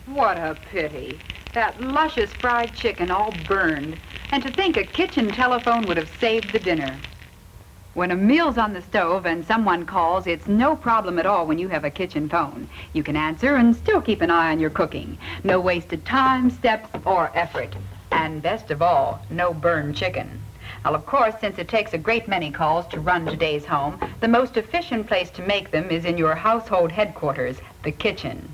What a pity. That luscious fried chicken all burned. And to think a kitchen telephone would have saved the dinner. When a meal's on the stove and someone calls, it's no problem at all when you have a kitchen phone. You can answer and still keep an eye on your cooking. No wasted time, steps, or effort. And best of all, no burned chicken. Well, of course, since it takes a great many calls to run today's home, the most efficient place to make them is in your household headquarters, the kitchen.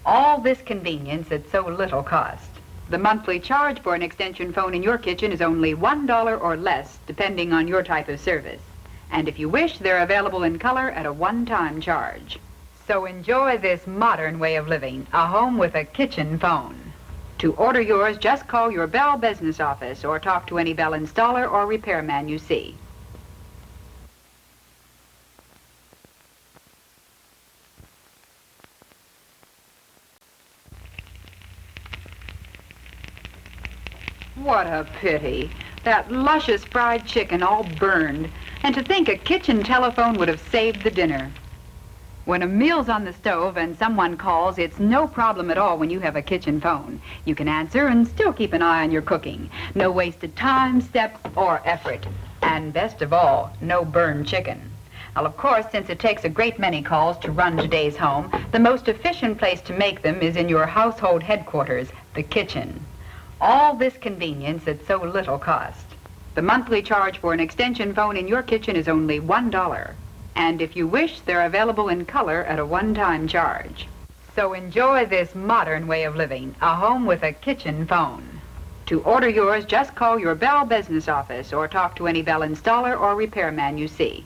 All this convenience at so little cost. The monthly charge for an extension phone in your kitchen is only $1 or less, depending on your type of service. And if you wish, they're available in color at a one-time charge. So enjoy this modern way of living, a home with a kitchen phone. To order yours, just call your Bell business office or talk to any Bell installer or repairman you see. What a pity. That luscious fried chicken all burned. And to think a kitchen telephone would have saved the dinner. When a meal's on the stove and someone calls, it's no problem at all when you have a kitchen phone. You can answer and still keep an eye on your cooking. No wasted time, steps, or effort. And best of all, no burned chicken. Well, of course, since it takes a great many calls to run today's home, the most efficient place to make them is in your household headquarters, the kitchen. All this convenience at so little cost. The monthly charge for an extension phone in your kitchen is only $1. And if you wish, they're available in color at a one-time charge. So enjoy this modern way of living, a home with a kitchen phone. To order yours, just call your Bell business office or talk to any Bell installer or repairman you see.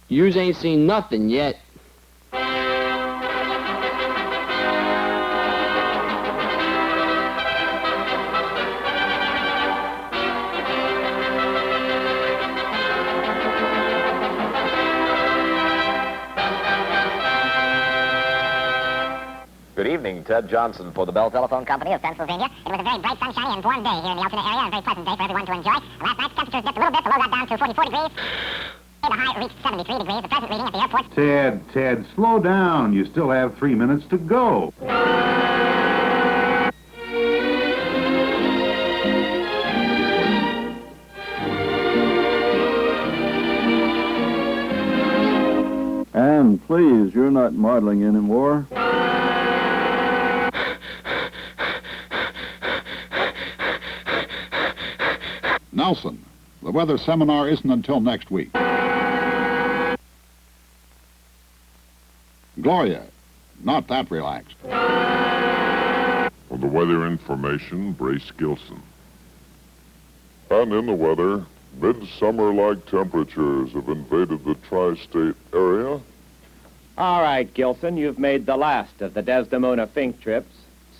Yours ain't seen nothing yet. Good evening, Ted Johnson for the Bell Telephone Company of Pennsylvania. It was a very bright, sunshiny, and warm day here in the Altoona area, and a very pleasant day for everyone to enjoy. Last night's temperatures dipped a little bit, the low got down to 44 degrees. The high reached 73 degrees. The present reading at the airport... Ted, slow down. You still have 3 minutes to go. And please, you're not modeling anymore. Nelson, the weather seminar isn't until next week. Gloria, not that relaxed. For the weather information, Brace Gilson. And in the weather, midsummer-like temperatures have invaded the tri-state area. All right, Gilson, you've made the last of the Desdemona Fink trips.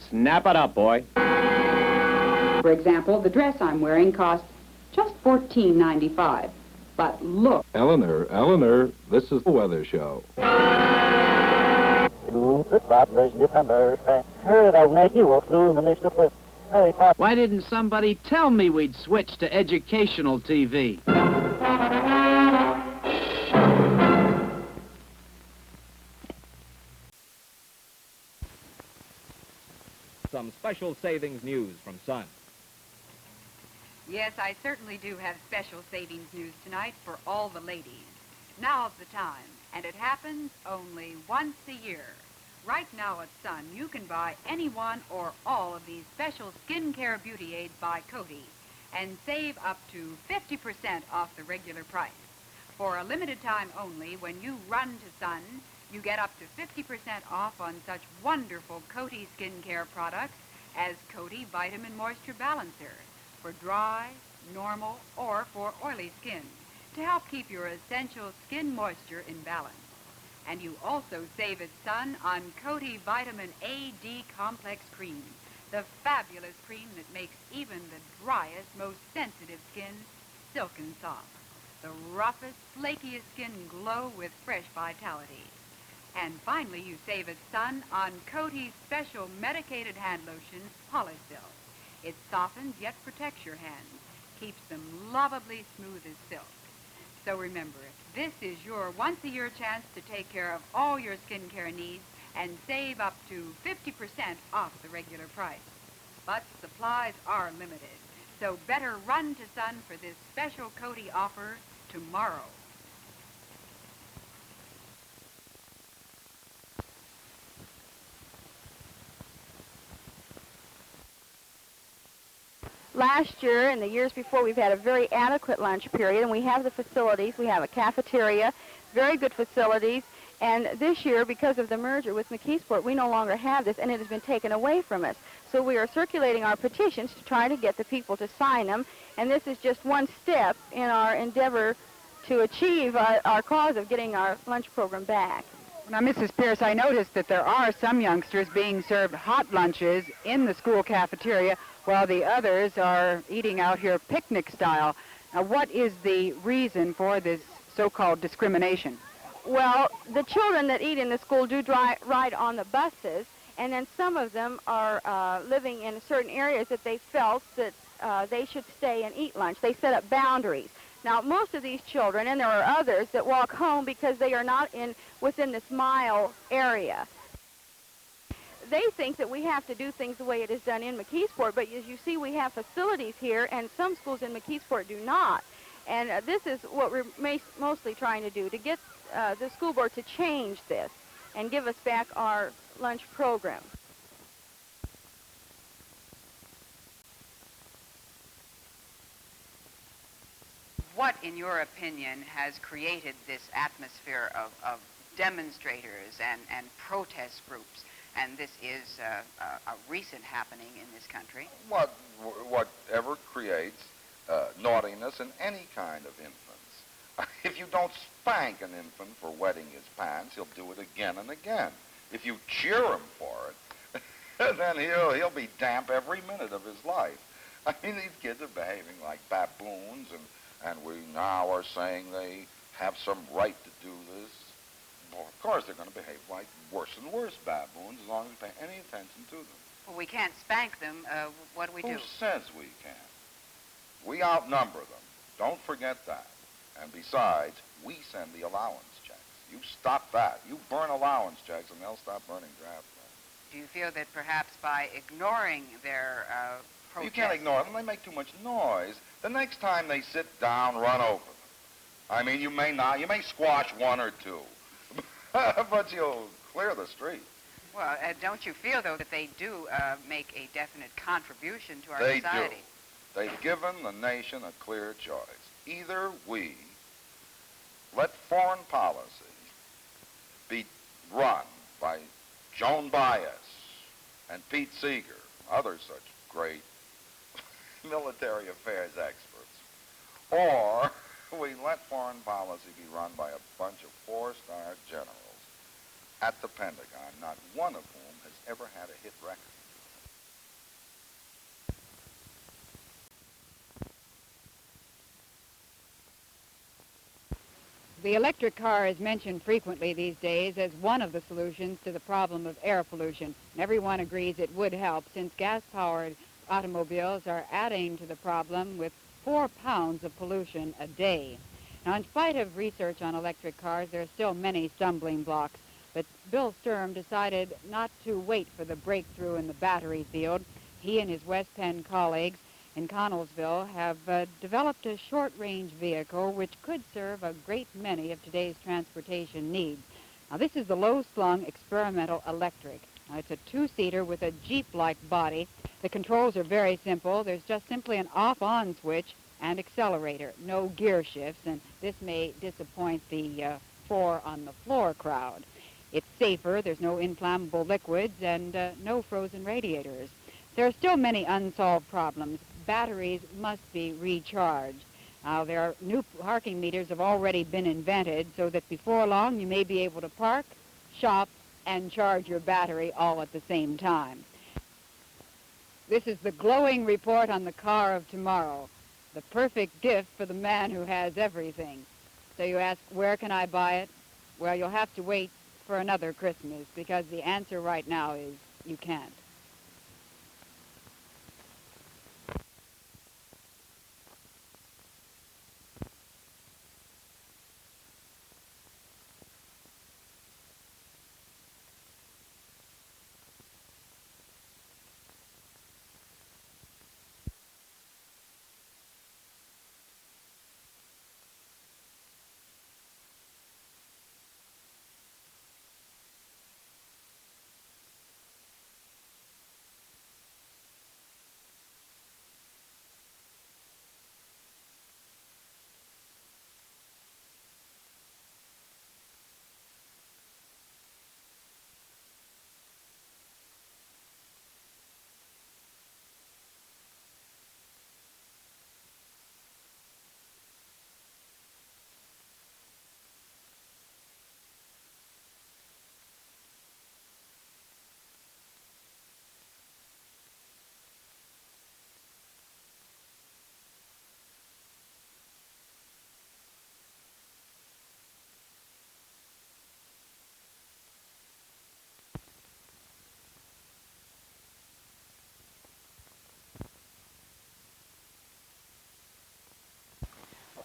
Snap it up, boy. For example, the dress I'm wearing costs just $14.95. But look. Eleanor, this is the weather show. Why didn't somebody tell me we'd switch to educational TV? Some special savings news from Sun. Yes, I certainly do have special savings news tonight for all the ladies. Now's the time, and it happens only once a year. Right now at Sun, you can buy any one or all of these special skincare beauty aids by Coty and save up to 50% off the regular price. For a limited time only, when you run to Sun, you get up to 50% off on such wonderful Coty skincare products as Coty Vitamin Moisture Balancer for dry, normal, or for oily skin to help keep your essential skin moisture in balance. And you also save at Sun on Coty Vitamin AD Complex Cream, the fabulous cream that makes even the driest, most sensitive skin silken soft. The roughest, flakiest skin glow with fresh vitality. And finally, you save at Sun on Coty's special medicated hand lotion, Polysil. It softens yet protects your hands, keeps them lovably smooth as silk. So remember, this is your once-a-year chance to take care of all your skincare needs and save up to 50% off the regular price. But supplies are limited, so better run to Sun for this special Coty offer tomorrow. Last year and the years before, we've had a very adequate lunch period, and we have the facilities. We have a cafeteria, very good facilities, and this year, because of the merger with McKeesport, we no longer have this, and it has been taken away from us. So we are circulating our petitions to try to get the people to sign them, and this is just one step in our endeavor to achieve our cause of getting our lunch program back. Now, Mrs. Pierce, I noticed that there are some youngsters being served hot lunches in the school cafeteria while the others are eating out here picnic style. Now, what is the reason for this so-called discrimination? Well, the children that eat in the school do ride on the buses, and then some of them are living in certain areas that they felt that they should stay and eat lunch. They set up boundaries. Now, most of these children, and there are others that walk home because they are not within this mile area. They think that we have to do things the way it is done in McKeesport, but as you see, we have facilities here, and some schools in McKeesport do not. And this is what we're mostly trying to do, to get the school board to change this and give us back our lunch program. What, in your opinion, has created this atmosphere of demonstrators and protest groups? And this is a recent happening in this country. Whatever creates naughtiness in any kind of infants. If you don't spank an infant for wetting his pants, he'll do it again and again. If you cheer him for it, then he'll be damp every minute of his life. I mean, these kids are behaving like baboons, and we now are saying they have some right to do this. Well, of course, they're going to behave like worse and worse baboons as long as we pay any attention to them. Well, we can't spank them. What do we do? Who says we can? We outnumber them. Don't forget that. And besides, we send the allowance checks. You stop that. You burn allowance checks, and they'll stop burning draft checks. Do you feel that perhaps by ignoring their protests... You can't ignore them. They make too much noise. The next time they sit down, run over them. I mean, you may squash one or two. But you'll clear the street. Well, don't you feel, though, that they do make a definite contribution to our society? They do. They've given the nation a clear choice. Either we let foreign policy be run by Joan Baez and Pete Seeger, other such great military affairs experts, or we let foreign policy be run by a bunch of four-star generals at the Pentagon, not one of whom has ever had a hit record. The electric car is mentioned frequently these days as one of the solutions to the problem of air pollution. And everyone agrees it would help, since gas-powered automobiles are adding to the problem with 4 pounds of pollution a day. Now, in spite of research on electric cars, there are still many stumbling blocks. But Bill Sturm decided not to wait for the breakthrough in the battery field. He and his West Penn colleagues in Connellsville have developed a short-range vehicle which could serve a great many of today's transportation needs. Now, this is the low-slung experimental electric. Now, it's a two-seater with a Jeep-like body. The controls are very simple. There's just simply an off-on switch and accelerator, no gear shifts, and this may disappoint the four on the floor crowd. It's safer, there's no inflammable liquids, and no frozen radiators. There are still many unsolved problems. Batteries must be recharged. Now, there are new parking meters have already been invented so that before long you may be able to park, shop, and charge your battery all at the same time. This is the glowing report on the car of tomorrow, the perfect gift for the man who has everything. So you ask, where can I buy it? Well, you'll have to wait for another Christmas, because the answer right now is you can't.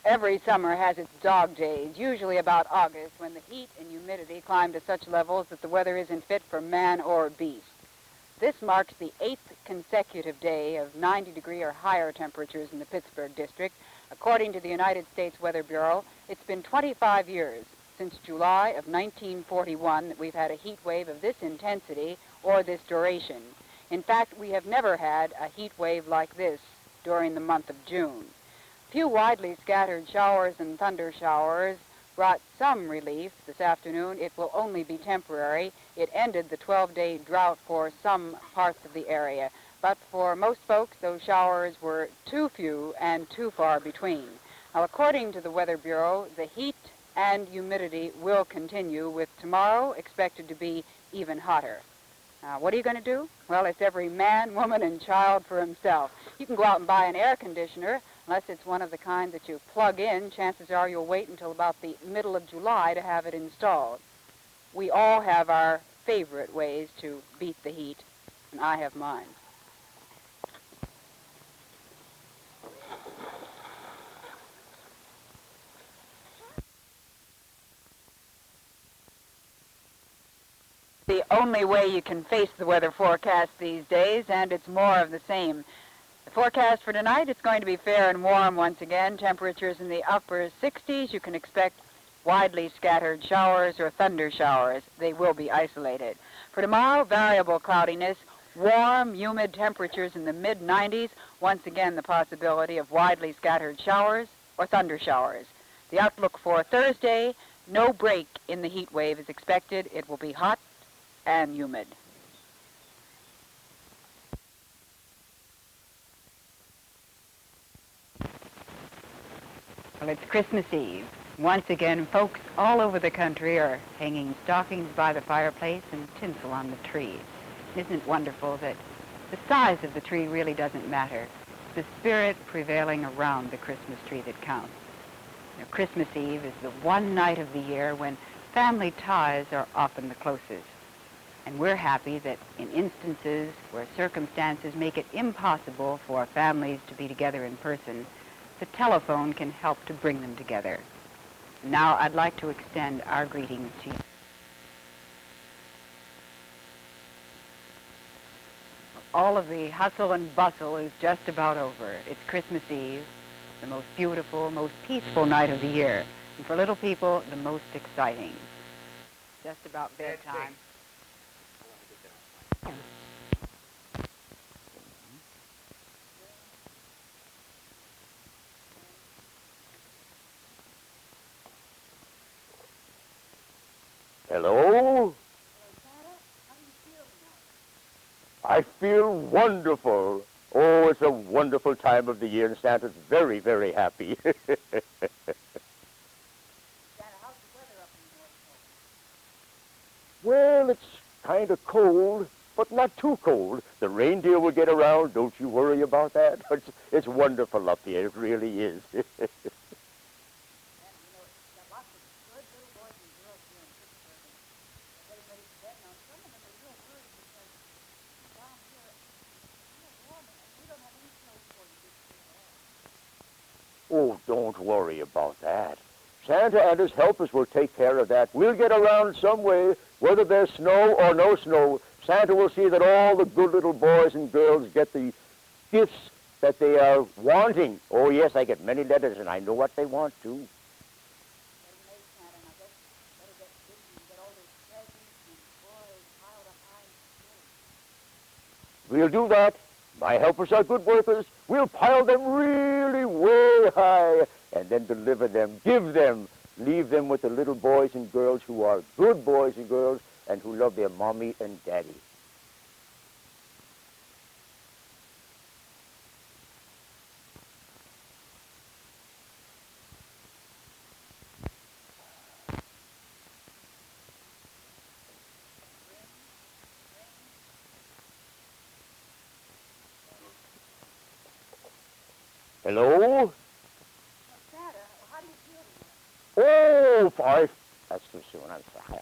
Every summer has its dog days, usually about August, when the heat and humidity climb to such levels that the weather isn't fit for man or beast. This marks the 8th consecutive day of 90-degree or higher temperatures in the Pittsburgh district. According to the United States Weather Bureau, it's been 25 years, since July of 1941, that we've had a heat wave of this intensity or this duration. In fact, we have never had a heat wave like this during the month of June. Few widely scattered showers and thunder showers brought some relief this afternoon. It will only be temporary. It ended the 12-day drought for some parts of the area. But for most folks, those showers were too few and too far between. Now, according to the Weather Bureau, the heat and humidity will continue, with tomorrow expected to be even hotter. Now, what are you going to do? Well, it's every man, woman, and child for himself. You can go out and buy an air conditioner. Unless it's one of the kind that you plug in, chances are you'll wait until about the middle of July to have it installed. We all have our favorite ways to beat the heat, and I have mine. The only way you can face the weather forecast these days, and it's more of the same. The forecast for tonight, it's going to be fair and warm once again. Temperatures in the upper 60s. You can expect widely scattered showers or thunder showers. They will be isolated. For tomorrow, variable cloudiness, warm, humid temperatures in the mid-90s. Once again, the possibility of widely scattered showers or thunder showers. The outlook for Thursday, no break in the heat wave is expected. It will be hot and humid. Well, it's Christmas Eve. Once again, folks all over the country are hanging stockings by the fireplace and tinsel on the tree. Isn't it wonderful that the size of the tree really doesn't matter? It's the spirit prevailing around the Christmas tree that counts. You know, Christmas Eve is the one night of the year when family ties are often the closest. And we're happy that in instances where circumstances make it impossible for families to be together in person, the telephone can help to bring them together. Now I'd like to extend our greetings to you. All of the hustle and bustle is just about over. It's Christmas Eve, the most beautiful, most peaceful night of the year. And for little people, the most exciting. Just about bedtime. Hello? I feel wonderful. Oh, it's a wonderful time of the year, and Santa's very, very happy. Well, it's kind of cold, but not too cold. The reindeer will get around. Don't you worry about that. It's wonderful up here. It really is. Oh, don't worry about that. Santa and his helpers will take care of that. We'll get around some way, whether there's snow or no snow. Santa will see that all the good little boys and girls get the gifts that they are wanting. Oh, yes, I get many letters, and I know what they want, too. We'll do that. My helpers are good workers. We'll pile them really way high and then deliver them, give them, leave them with the little boys and girls who are good boys and girls and who love their mommy and daddy. Hello? Santa, how do you feel? Oh, five. That's too soon. I'm sorry.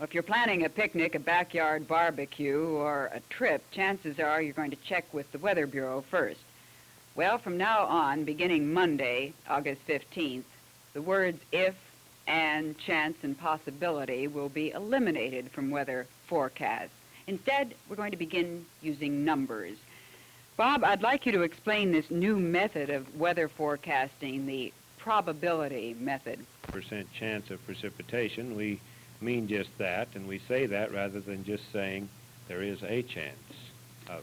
If you're planning a picnic, a backyard barbecue, or a trip, chances are you're going to check with the Weather Bureau first. Well, from now on, beginning Monday, August 15th, the words if, and, chance, and possibility will be eliminated from weather forecasts. Instead, we're going to begin using numbers. Bob, I'd like you to explain this new method of weather forecasting, the probability method. % chance of precipitation. We mean just that, and we say that rather than just saying there is a chance of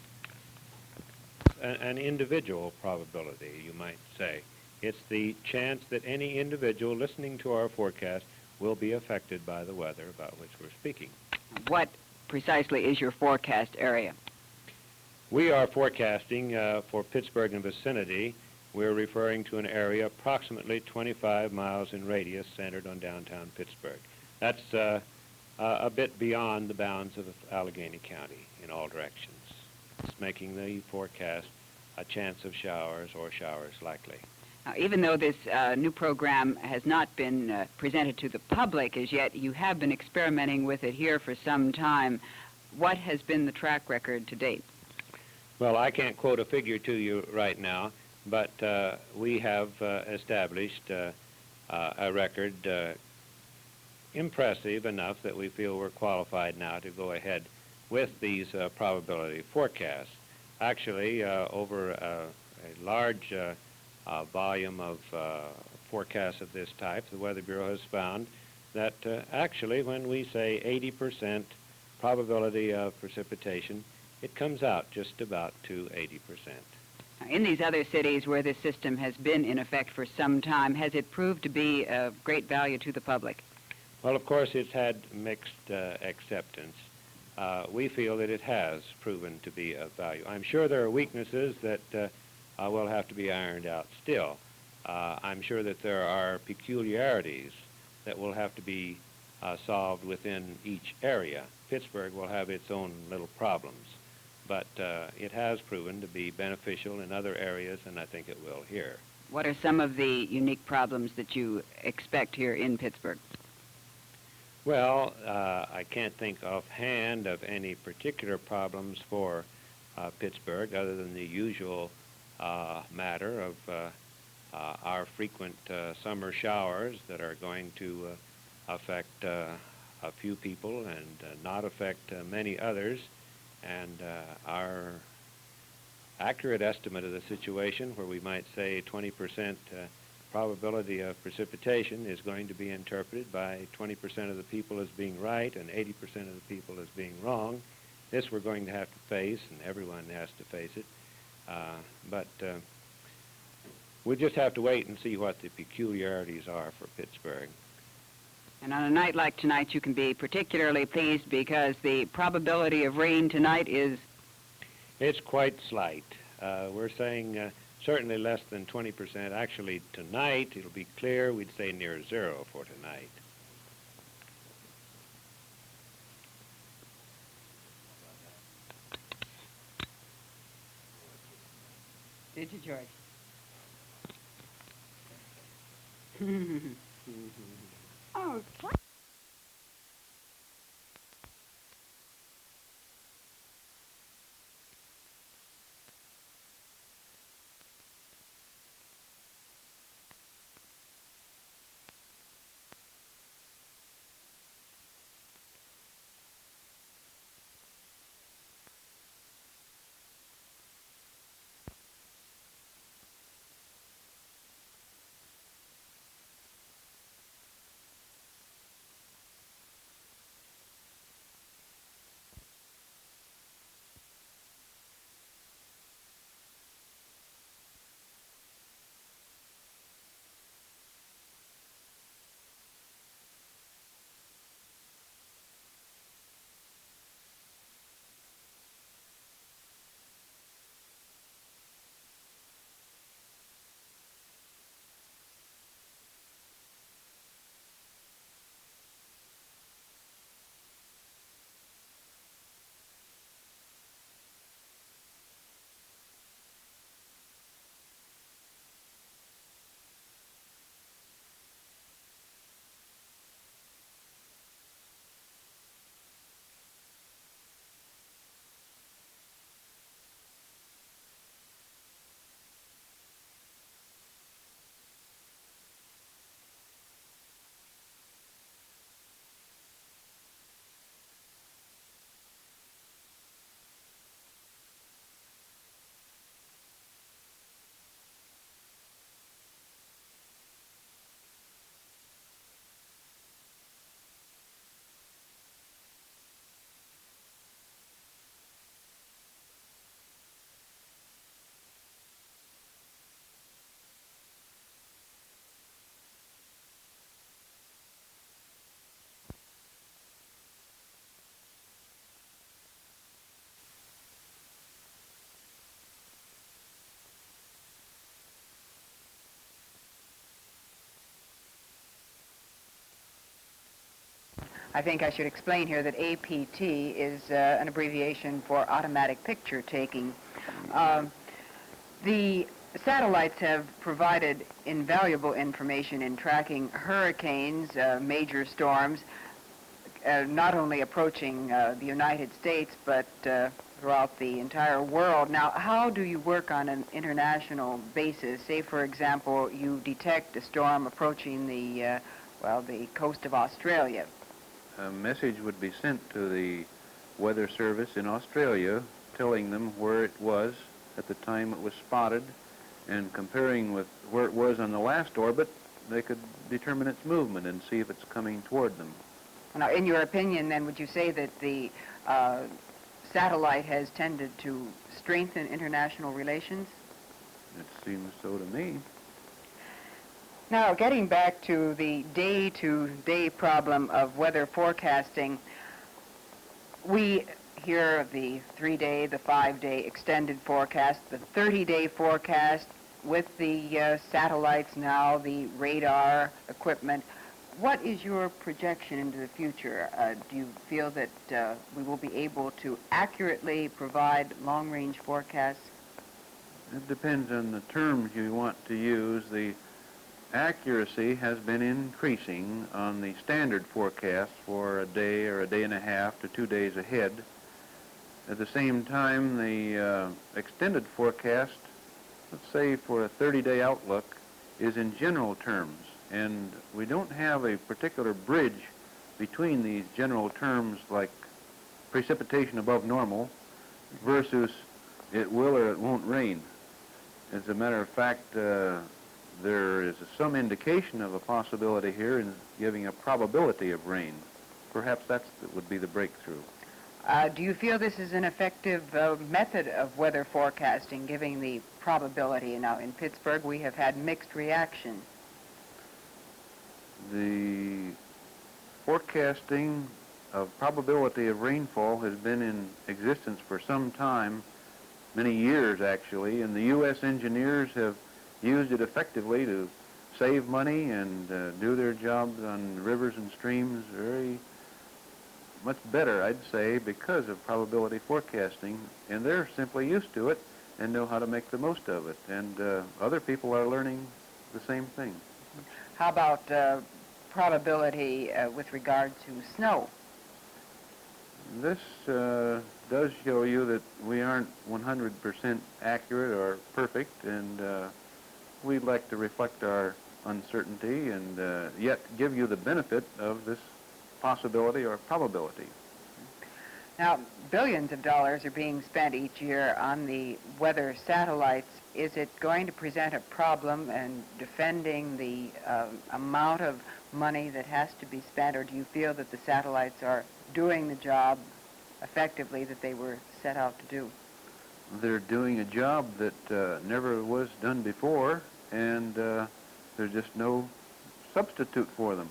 an individual probability, you might say. It's the chance that any individual listening to our forecast will be affected by the weather about which we're speaking. What precisely is your forecast area? We are forecasting for Pittsburgh and vicinity. We're referring to an area approximately 25 miles in radius centered on downtown Pittsburgh. That's a bit beyond the bounds of Allegheny County in all directions. It's making the forecast a chance of showers or showers likely. Now, even though this new program has not been presented to the public as yet, you have been experimenting with it here for some time. What has been the track record to date? Well, I can't quote a figure to you right now, but we have established a record impressive enough that we feel we're qualified now to go ahead with these probability forecasts. Actually, over a large volume of forecasts of this type, the Weather Bureau has found that actually when we say 80% probability of precipitation, it comes out just about to 80%. In these other cities where this system has been in effect for some time, has it proved to be of great value to the public? Well, of course, it's had mixed acceptance. We feel that it has proven to be of value. I'm sure there are weaknesses that will have to be ironed out still. I'm sure that there are peculiarities that will have to be solved within each area. Pittsburgh will have its own little problems, but it has proven to be beneficial in other areas, and I think it will here. What are some of the unique problems that you expect here in Pittsburgh? Well, I can't think offhand of any particular problems for Pittsburgh other than the usual matter of our frequent summer showers that are going to affect a few people and not affect many others. And our accurate estimate of the situation, where we might say 20% probability of precipitation, is going to be interpreted by 20% of the people as being right and 80% of the people as being wrong. This we're going to have to face, and everyone has to face it. But we'll just have to wait and see what the peculiarities are for Pittsburgh. And on a night like tonight, you can be particularly pleased because the probability of rain tonight is... It's quite slight. We're saying certainly less than 20%. Actually, tonight, it'll be clear. We'd say near zero for tonight. Did you, George? Oh, I think I should explain here that APT is an abbreviation for automatic picture taking. The satellites have provided invaluable information in tracking hurricanes, major storms, not only approaching the United States, but throughout the entire world. Now, how do you work on an international basis? Say, for example, you detect a storm approaching the coast of Australia. A message would be sent to the Weather Service in Australia telling them where it was at the time it was spotted, and comparing with where it was on the last orbit, they could determine its movement and see if it's coming toward them. Now, in your opinion, then, would you say that the satellite has tended to strengthen international relations? It seems so to me. Now, getting back to the day-to-day problem of weather forecasting, we hear of the 3-day, the 5-day extended forecast, the 30-day forecast with the satellites now, the radar equipment. What is your projection into the future? Do you feel that we will be able to accurately provide long-range forecasts? It depends on the terms you want to use. The accuracy has been increasing on the standard forecast for a day or a day and a half to 2 days ahead. At the same time, the extended forecast, let's say for a 30-day outlook, is in general terms, and we don't have a particular bridge between these general terms like precipitation above normal versus it will or it won't rain. As a matter of fact, there is some indication of a possibility here in giving a probability of rain. Perhaps that would be the breakthrough. Do you feel this is an effective method of weather forecasting, giving the probability? Now, in Pittsburgh, we have had mixed reaction. The forecasting of probability of rainfall has been in existence for some time, many years actually, and the U.S. engineers have used it effectively to save money and do their jobs on rivers and streams very much better, I'd say, because of probability forecasting, and they're simply used to it and know how to make the most of it, and other people are learning the same thing. How about probability with regard to snow? This does show you that we aren't 100% accurate or perfect, and we'd like to reflect our uncertainty and yet give you the benefit of this possibility or probability. Now, billions of dollars are being spent each year on the weather satellites. Is it going to present a problem in defending the amount of money that has to be spent, or do you feel that the satellites are doing the job effectively that they were set out to do? They're doing a job that never was done before, and there's just no substitute for them.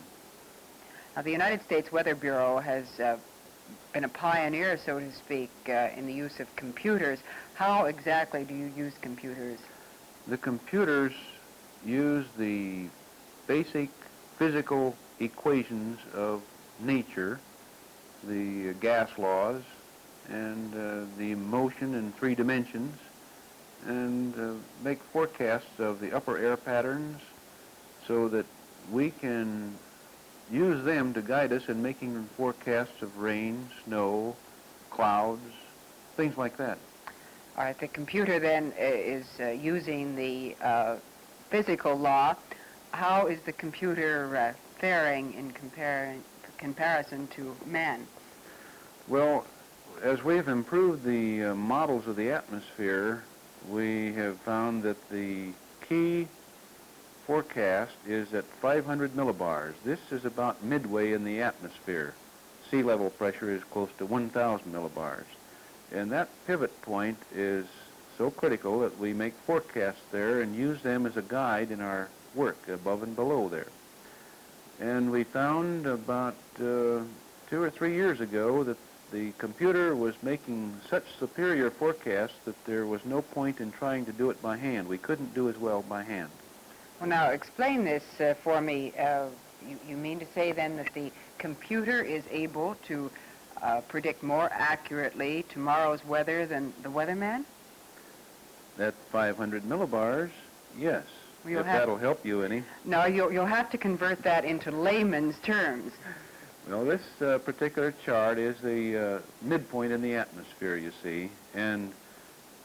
Now, the United States Weather Bureau has been a pioneer, so to speak, in the use of computers. How exactly do you use computers? The computers use the basic physical equations of nature, the gas laws, and the motion in 3 dimensions, and make forecasts of the upper air patterns so that we can use them to guide us in making forecasts of rain, snow, clouds, things like that. All right, the computer then is using the physical law. How is the computer faring in comparison to man? Well, as we've improved the models of the atmosphere, we have found that the key forecast is at 500 millibars. This is about midway in the atmosphere. Sea level pressure is close to 1,000 millibars. And that pivot point is so critical that we make forecasts there and use them as a guide in our work above and below there. And we found about 2 or 3 years ago that the computer was making such superior forecasts that there was no point in trying to do it by hand. We couldn't do as well by hand. Well, now, explain this for me. You mean to say, then, that the computer is able to predict more accurately tomorrow's weather than the weatherman? At 500 millibars, yes. Well, if that'll help you any. No, you'll have to convert that into layman's terms. Well, this particular chart is the midpoint in the atmosphere, you see, and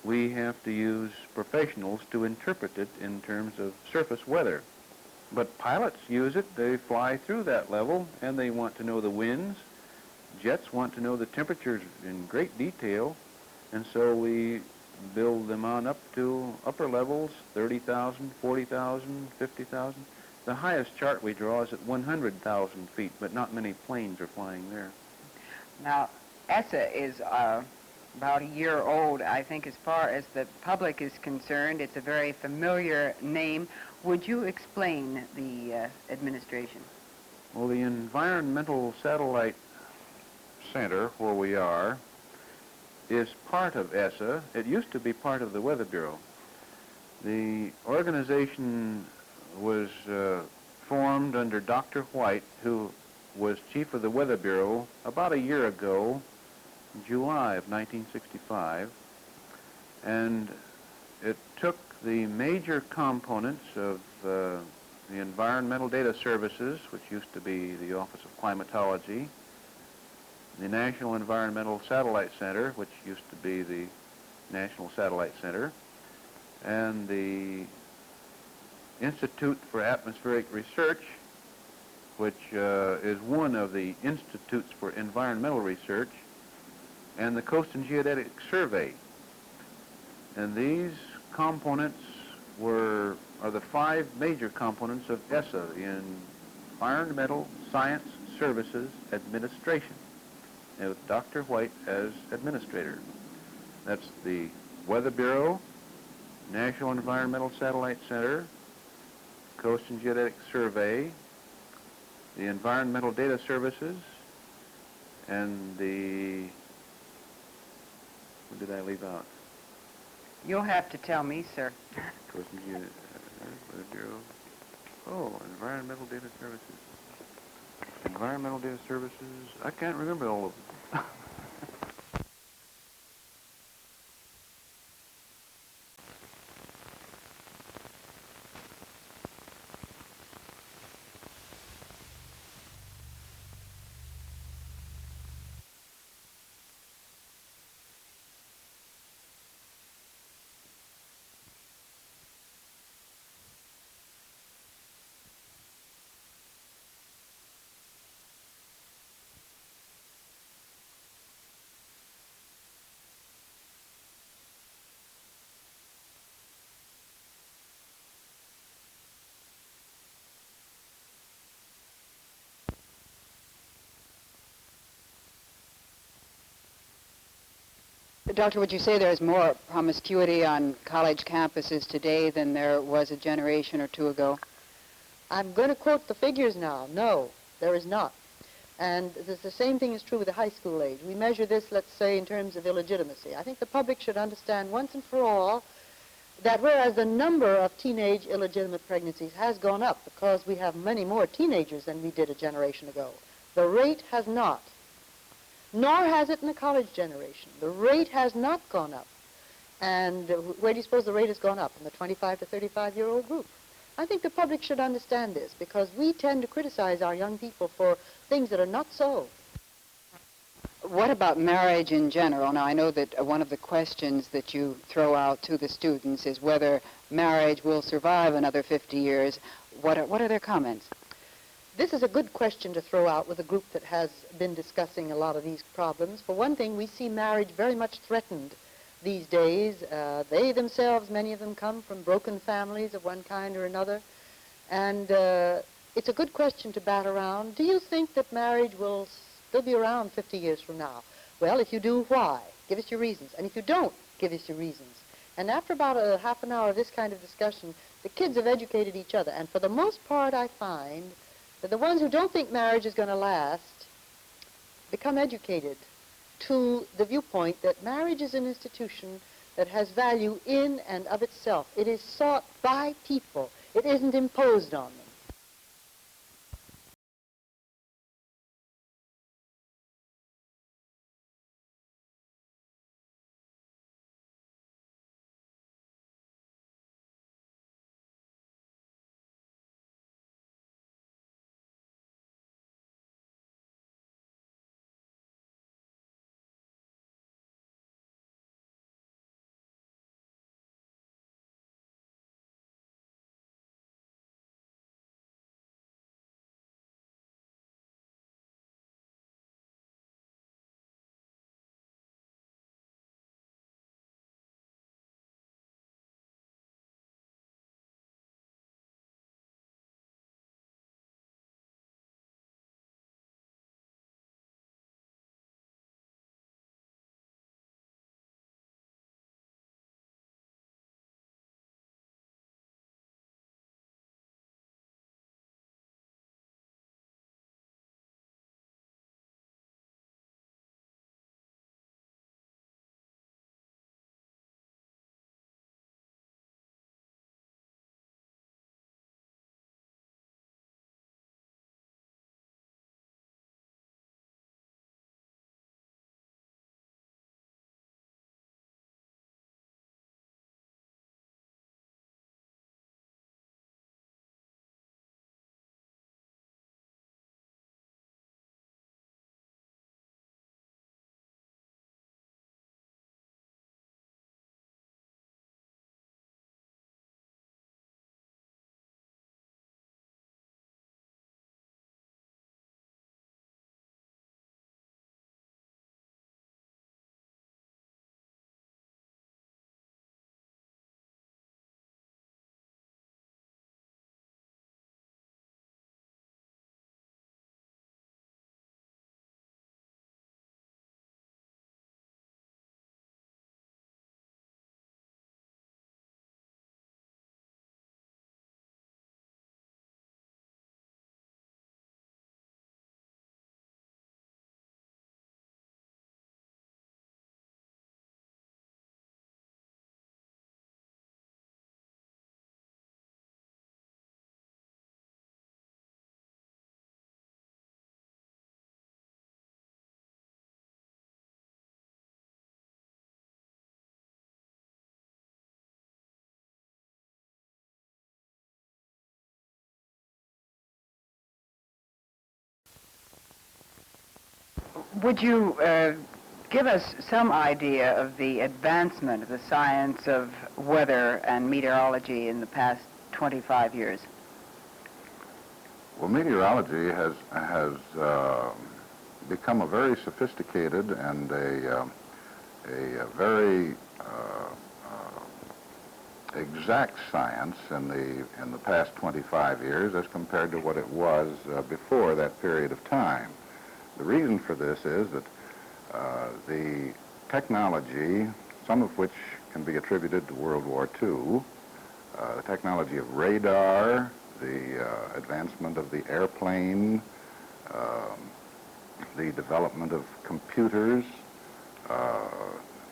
we have to use professionals to interpret it in terms of surface weather. But pilots use it. They fly through that level, and they want to know the winds. Jets want to know the temperatures in great detail, and so we build them on up to upper levels, 30,000, 40,000, 50,000. The highest chart we draw is at 100,000 feet, but not many planes are flying there. Now, ESSA is about a year old. I think as far as the public is concerned, it's a very familiar name. Would you explain the administration? Well, the Environmental Satellite Center, where we are, is part of ESSA. It used to be part of the Weather Bureau. The organization was formed under Dr. White, who was chief of the Weather Bureau about a year ago, July of 1965, and it took the major components of the Environmental Data Services, which used to be the Office of Climatology, the National Environmental Satellite Center, which used to be the National Satellite Center, and the Institute for Atmospheric Research, which is one of the institutes for environmental research, and the Coast and Geodetic Survey. And these components are the 5 major components of ESSA, the Environmental Science Services Administration, with Dr. White as administrator. That's the Weather Bureau, National Environmental Satellite Center, Coast and Geodetic Survey, the Environmental Data Services, and the... What did I leave out? You'll have to tell me, sir. Coast and Geodetic Weather Bureau. Oh, Environmental Data Services. Environmental Data Services. I can't remember all of them. Doctor, would you say there's more promiscuity on college campuses today than there was a generation or two ago? I'm going to quote the figures now. No, there is not. And the same thing is true with the high school age. We measure this, let's say, in terms of illegitimacy. I think the public should understand once and for all that whereas the number of teenage illegitimate pregnancies has gone up because we have many more teenagers than we did a generation ago, the rate has not. Nor has it in the college generation. The rate has not gone up. And where do you suppose the rate has gone up? In the 25 to 35-year-old group. I think the public should understand this because we tend to criticize our young people for things that are not so. What about marriage in general? Now, I know that one of the questions that you throw out to the students is whether marriage will survive another 50 years. What are their comments? This is a good question to throw out with a group that has been discussing a lot of these problems. For one thing, we see marriage very much threatened these days. They themselves, many of them, come from broken families of one kind or another. And it's a good question to bat around. Do you think that marriage will still be around 50 years from now? Well, if you do, why? Give us your reasons. And if you don't, give us your reasons. And after about a half an hour of this kind of discussion, the kids have educated each other. And for the most part, I find that the ones who don't think marriage is going to last become educated to the viewpoint that marriage is an institution that has value in and of itself. It is sought by people. It isn't imposed on them. Would you give us some idea of the advancement of the science of weather and meteorology in the past 25 years? Well, meteorology has become a very sophisticated and a very exact science in the past 25 years as compared to what it was before that period of time. The reason for this is that the technology, some of which can be attributed to World War II, the technology of radar, the advancement of the airplane, the development of computers,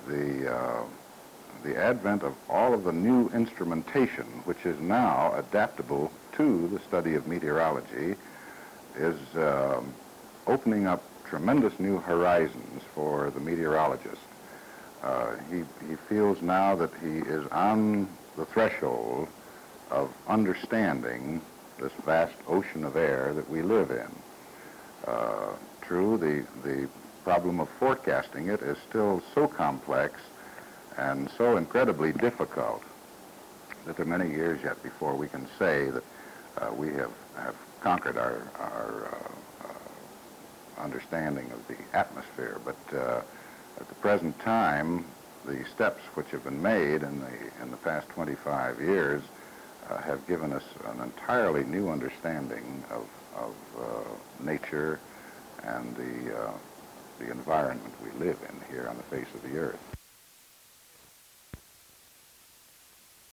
the advent of all of the new instrumentation, which is now adaptable to the study of meteorology, is opening up tremendous new horizons for the meteorologist. He feels now that he is on the threshold of understanding this vast ocean of air that we live in. True, the problem of forecasting it is still so complex and so incredibly difficult that there are many years yet before we can say that we have conquered our understanding of the atmosphere. But at the present time, the steps which have been made in the past 25 years have given us an entirely new understanding of nature and the environment we live in here on the face of the earth.